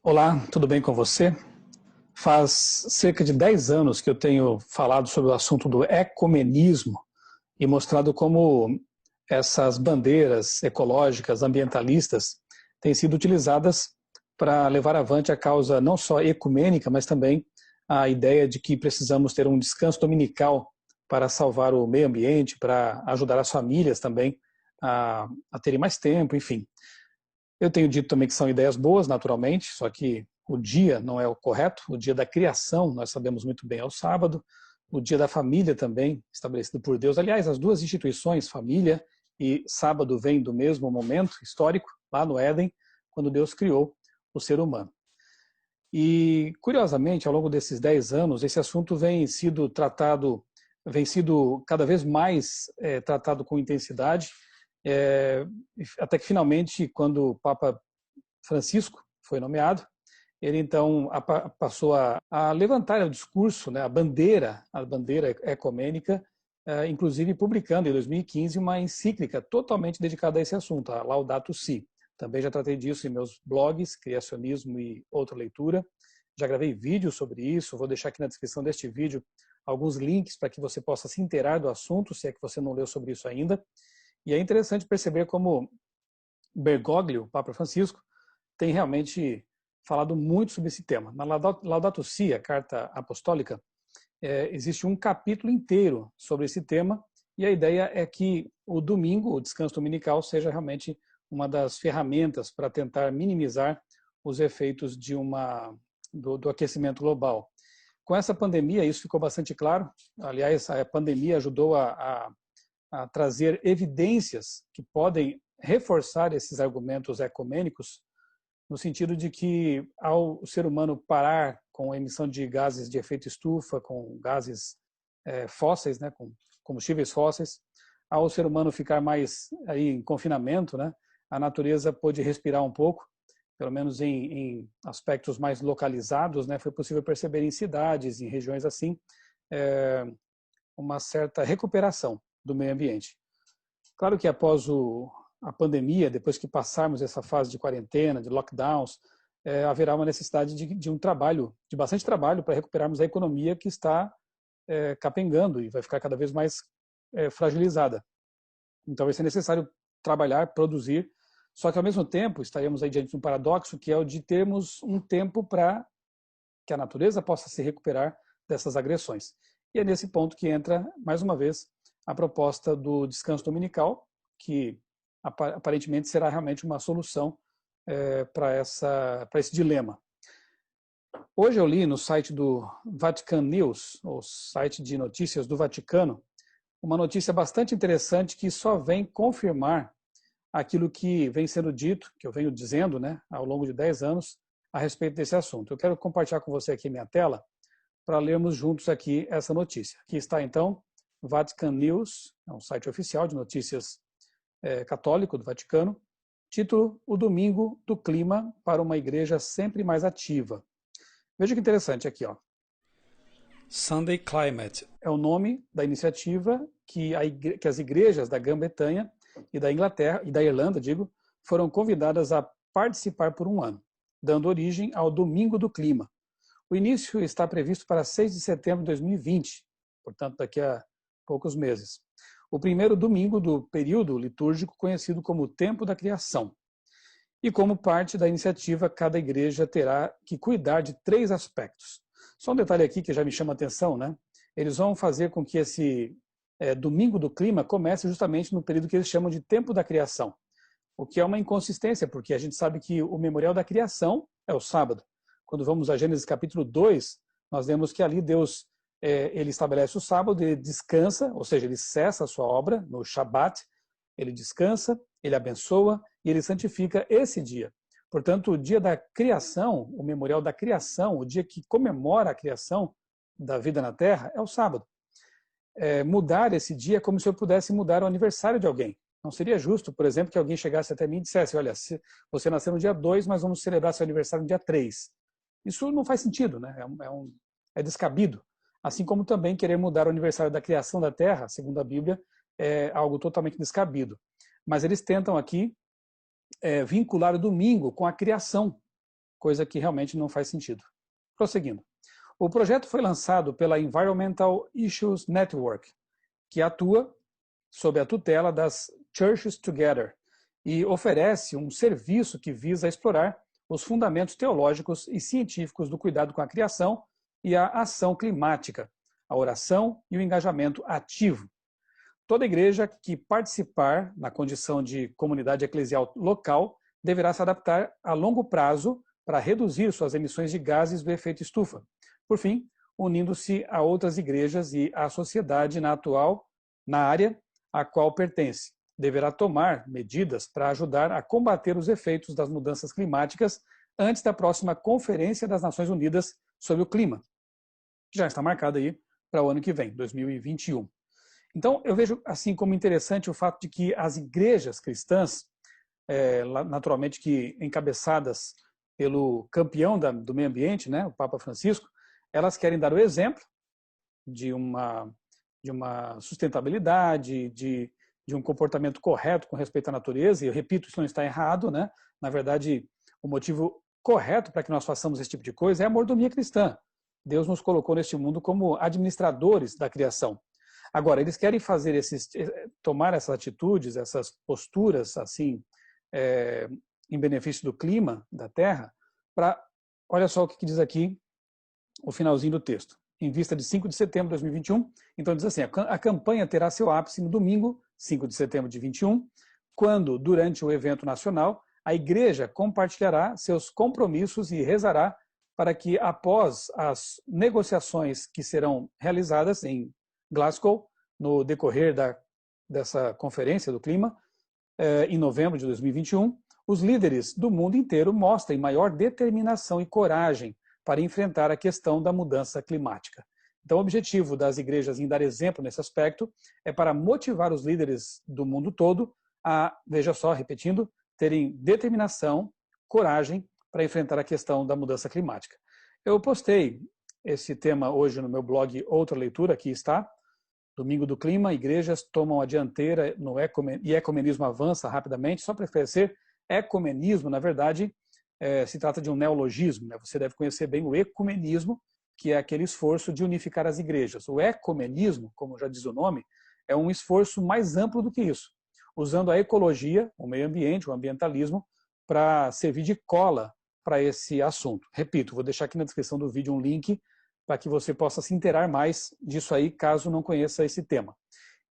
Olá, tudo bem com você? Faz cerca de 10 anos que eu tenho falado sobre o assunto do ecumenismo e mostrado como essas bandeiras ecológicas, ambientalistas, têm sido utilizadas para levar avante a causa não só ecumênica, mas também a ideia de que precisamos ter um descanso dominical para salvar o meio ambiente, para ajudar as famílias também a terem mais tempo, enfim. Eu tenho dito também que são ideias boas, naturalmente, só que o dia não é o correto. O dia da criação, nós sabemos muito bem, é o sábado. O dia da família também, estabelecido por Deus. Aliás, as duas instituições, família e sábado, vêm do mesmo momento histórico, lá no Éden, quando Deus criou o ser humano. E, curiosamente, ao longo desses 10 anos, esse assunto vem sido tratado, vem sido cada vez mais tratado com intensidade, até que finalmente, quando o Papa Francisco foi nomeado, ele então passou a levantar o discurso, né, a bandeira ecumênica, inclusive publicando em 2015 uma encíclica totalmente dedicada a esse assunto, a Laudato Si. Também já tratei disso em meus blogs, Criacionismo e Outra Leitura. Já gravei vídeos sobre isso, vou deixar aqui na descrição deste vídeo alguns links para que você possa se inteirar do assunto, se é que você não leu sobre isso ainda. E é interessante perceber como Bergoglio, Papa Francisco, tem realmente falado muito sobre esse tema. Na Laudato Si, a carta apostólica, existe um capítulo inteiro sobre esse tema, e a ideia é que o domingo, o descanso dominical, seja realmente uma das ferramentas para tentar minimizar os efeitos do aquecimento global. Com essa pandemia, isso ficou bastante claro. Aliás, a pandemia ajudou a trazer evidências que podem reforçar esses argumentos ecumênicos, no sentido de que, ao ser humano parar com a emissão de gases de efeito estufa, com gases fósseis, né, com combustíveis fósseis, ao ser humano ficar mais aí em confinamento, né, a natureza pôde respirar um pouco, pelo menos em aspectos mais localizados, né, foi possível perceber em cidades, em regiões assim, uma certa recuperação do meio ambiente. Claro que após a pandemia, depois que passarmos essa fase de quarentena, de lockdowns, haverá uma necessidade de um trabalho, de bastante trabalho para recuperarmos a economia que está capengando e vai ficar cada vez mais fragilizada. Então vai ser necessário trabalhar, produzir, só que ao mesmo tempo estaremos aí diante de um paradoxo, que é o de termos um tempo para que a natureza possa se recuperar dessas agressões. E é nesse ponto que entra, mais uma vez, a proposta do descanso dominical, que aparentemente será realmente uma solução para esse dilema. Hoje eu li no site do Vatican News, o site de notícias do Vaticano, uma notícia bastante interessante que só vem confirmar aquilo que vem sendo dito, que eu venho dizendo, né, ao longo de 10 anos, a respeito desse assunto. Eu quero compartilhar com você aqui minha tela para lermos juntos aqui essa notícia. Aqui está, então, Vatican News, é um site oficial de notícias católico do Vaticano, título: O Domingo do Clima para uma Igreja Sempre Mais Ativa. Veja que interessante aqui, ó. Sunday Climate é o nome da iniciativa que as igrejas da Grã-Bretanha e da Inglaterra, e da Irlanda, foram convidadas a participar por um ano, dando origem ao Domingo do Clima. O início está previsto para 6 de setembro de 2020, portanto daqui a poucos meses. O primeiro domingo do período litúrgico conhecido como Tempo da Criação. E como parte da iniciativa, cada igreja terá que cuidar de 3 aspectos. Só um detalhe aqui que já me chama a atenção, né? Eles vão fazer com que esse Domingo do Clima comece justamente no período que eles chamam de Tempo da Criação, o que é uma inconsistência, porque a gente sabe que o memorial da criação é o sábado. Quando vamos a Gênesis capítulo 2, nós vemos que ali Deus ele estabelece o sábado, ele descansa, ou seja, ele cessa a sua obra no Shabat, ele descansa, ele abençoa e ele santifica esse dia. Portanto, o dia da criação, o memorial da criação, o dia que comemora a criação da vida na Terra, é o sábado. Mudar esse dia é como se eu pudesse mudar o aniversário de alguém. Não seria justo, por exemplo, que alguém chegasse até mim e dissesse: olha, você nasceu no dia 2, mas vamos celebrar seu aniversário no dia 3. Isso não faz sentido, né? É descabido. Assim como também querer mudar o aniversário da criação da Terra, segundo a Bíblia, é algo totalmente descabido. Mas eles tentam aqui vincular o domingo com a criação. coisa que realmente não faz sentido. Prosseguindo. O projeto foi lançado pela Environmental Issues Network, que atua sob a tutela das Churches Together e oferece um serviço que visa explorar os fundamentos teológicos e científicos do cuidado com a criação e a ação climática, a oração e o engajamento ativo. Toda igreja que participar na condição de comunidade eclesial local deverá se adaptar a longo prazo para reduzir suas emissões de gases do efeito estufa. Por fim, unindo-se a outras igrejas e à sociedade na área a qual pertence. Deverá tomar medidas para ajudar a combater os efeitos das mudanças climáticas antes da próxima Conferência das Nações Unidas sobre o Clima, que já está marcada aí para o ano que vem, 2021. Então, eu vejo assim como interessante o fato de que as igrejas cristãs, naturalmente que encabeçadas pelo campeão do meio ambiente, né, o Papa Francisco, elas querem dar o exemplo de uma sustentabilidade, de um comportamento correto com respeito à natureza, e eu repito, isso não está errado, né? Na verdade, o motivo correto para que nós façamos esse tipo de coisa é a mordomia cristã. Deus nos colocou neste mundo como administradores da criação. Agora, eles querem tomar essas atitudes, essas posturas, assim, em benefício do clima, da Terra, olha só o que diz aqui o finalzinho do texto. Em vista de 5 de setembro de 2021, então diz assim, a campanha terá seu ápice no domingo, 5 de setembro de 2021, quando, durante o evento nacional, a Igreja compartilhará seus compromissos e rezará para que, após as negociações que serão realizadas em Glasgow, no decorrer dessa Conferência do Clima, em novembro de 2021, os líderes do mundo inteiro mostrem maior determinação e coragem para enfrentar a questão da mudança climática. Então, o objetivo das igrejas em dar exemplo nesse aspecto é para motivar os líderes do mundo todo a, veja só, repetindo, terem determinação, coragem para enfrentar a questão da mudança climática. Eu postei esse tema hoje no meu blog Outra Leitura, aqui está, Domingo do Clima, igrejas tomam a dianteira e ecumenismo avança rapidamente. Só para esclarecer, ecumenismo, na verdade, se trata de um neologismo, né? Você deve conhecer bem o ecumenismo, que é aquele esforço de unificar as igrejas. O ecumenismo, como já diz o nome, é um esforço mais amplo do que isso, usando a ecologia, o meio ambiente, o ambientalismo, para servir de cola para esse assunto. Repito, vou deixar aqui na descrição do vídeo um link para que você possa se inteirar mais disso aí, caso não conheça esse tema.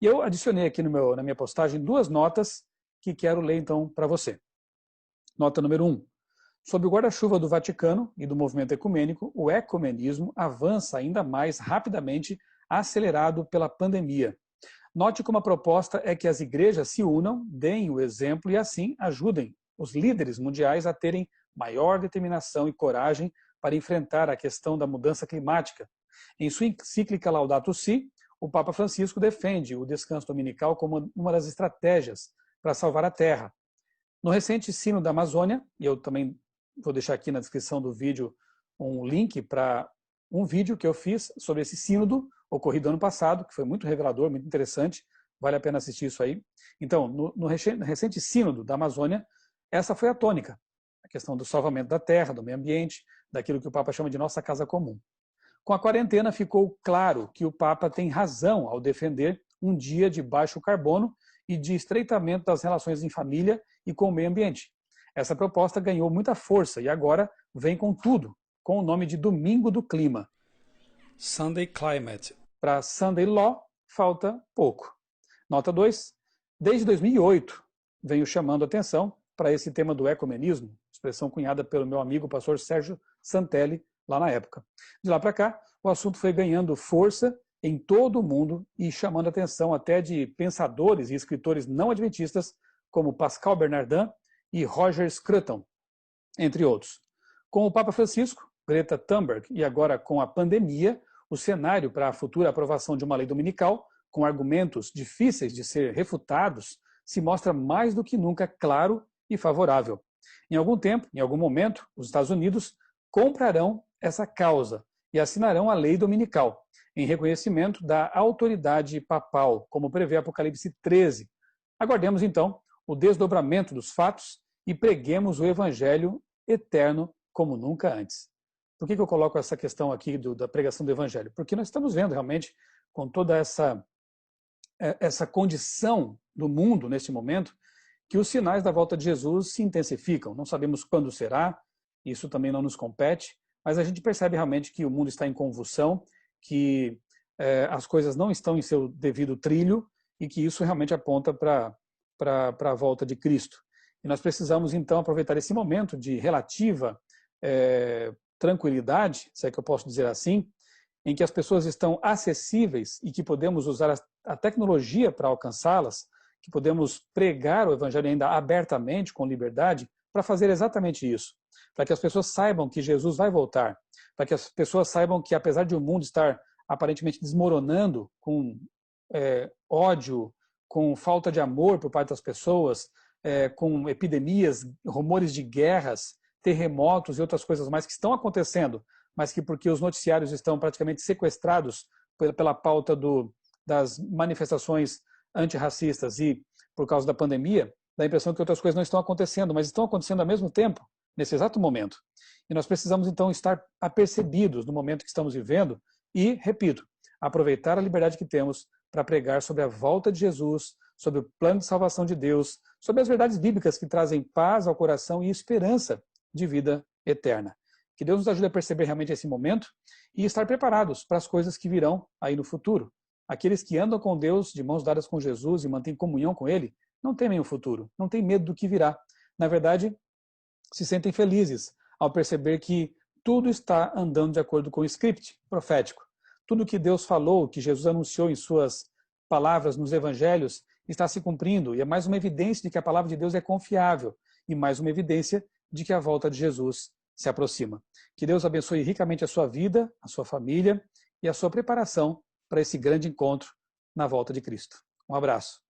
E eu adicionei aqui na minha postagem 2 notas que quero ler então para você. Nota número 1. Sob o guarda-chuva do Vaticano e do movimento ecumênico, o ecumenismo avança ainda mais rapidamente, acelerado pela pandemia. Note como a proposta é que as igrejas se unam, deem o exemplo e assim ajudem os líderes mundiais a terem maior determinação e coragem para enfrentar a questão da mudança climática. Em sua encíclica Laudato Si, o Papa Francisco defende o descanso dominical como uma das estratégias para salvar a Terra. No recente Sínodo da Amazônia, e eu também vou deixar aqui na descrição do vídeo um link para um vídeo que eu fiz sobre esse sínodo ocorrido ano passado, que foi muito revelador, muito interessante, vale a pena assistir isso aí. Então, no recente sínodo da Amazônia, essa foi a tônica, a questão do salvamento da terra, do meio ambiente, daquilo que o Papa chama de nossa casa comum. Com a quarentena, ficou claro que o Papa tem razão ao defender um dia de baixo carbono e de estreitamento das relações em família e com o meio ambiente. Essa proposta ganhou muita força e agora vem com tudo, com o nome de Domingo do Clima. Sunday Climate. Para Sunday Law, falta pouco. Nota 2. Desde 2008, venho chamando atenção para esse tema do ecumenismo, expressão cunhada pelo meu amigo pastor Sérgio Santelli, lá na época. De lá para cá, o assunto foi ganhando força em todo o mundo e chamando atenção até de pensadores e escritores não adventistas, como Pascal Bernardin e Roger Scruton, entre outros. Com o Papa Francisco, Greta Thunberg e agora com a pandemia, o cenário para a futura aprovação de uma lei dominical, com argumentos difíceis de ser refutados, se mostra mais do que nunca claro e favorável. Em algum tempo, em algum momento, os Estados Unidos comprarão essa causa e assinarão a lei dominical, em reconhecimento da autoridade papal, como prevê Apocalipse 13. Aguardemos, então, o desdobramento dos fatos e preguemos o evangelho eterno como nunca antes. Por que eu coloco essa questão aqui da pregação do Evangelho? Porque nós estamos vendo realmente, com toda essa condição do mundo neste momento, que os sinais da volta de Jesus se intensificam. Não sabemos quando será, isso também não nos compete, mas a gente percebe realmente que o mundo está em convulsão, que as coisas não estão em seu devido trilho e que isso realmente aponta para a volta de Cristo. E nós precisamos, então, aproveitar esse momento de relativa tranquilidade, se é que eu posso dizer assim, em que as pessoas estão acessíveis e que podemos usar a tecnologia para alcançá-las, que podemos pregar o Evangelho ainda abertamente, com liberdade, para fazer exatamente isso. Para que as pessoas saibam que Jesus vai voltar. Para que as pessoas saibam que, apesar de o mundo estar aparentemente desmoronando com ódio, com falta de amor por parte das pessoas, com epidemias, rumores de guerras, terremotos e outras coisas mais que estão acontecendo, mas que porque os noticiários estão praticamente sequestrados pela pauta das manifestações antirracistas e por causa da pandemia, dá a impressão que outras coisas não estão acontecendo, mas estão acontecendo ao mesmo tempo, nesse exato momento. E nós precisamos, então, estar apercebidos no momento que estamos vivendo e, repito, aproveitar a liberdade que temos para pregar sobre a volta de Jesus, sobre o plano de salvação de Deus, sobre as verdades bíblicas que trazem paz ao coração e esperança de vida eterna. Que Deus nos ajude a perceber realmente esse momento e estar preparados para as coisas que virão aí no futuro. Aqueles que andam com Deus, de mãos dadas com Jesus e mantêm comunhão com Ele, não temem o futuro, não têm medo do que virá. Na verdade, se sentem felizes ao perceber que tudo está andando de acordo com o script profético. Tudo que Deus falou, que Jesus anunciou em suas palavras nos evangelhos, está se cumprindo. E é mais uma evidência de que a palavra de Deus é confiável e mais uma evidência de que a volta de Jesus se aproxima. Que Deus abençoe ricamente a sua vida, a sua família e a sua preparação para esse grande encontro na volta de Cristo. Um abraço.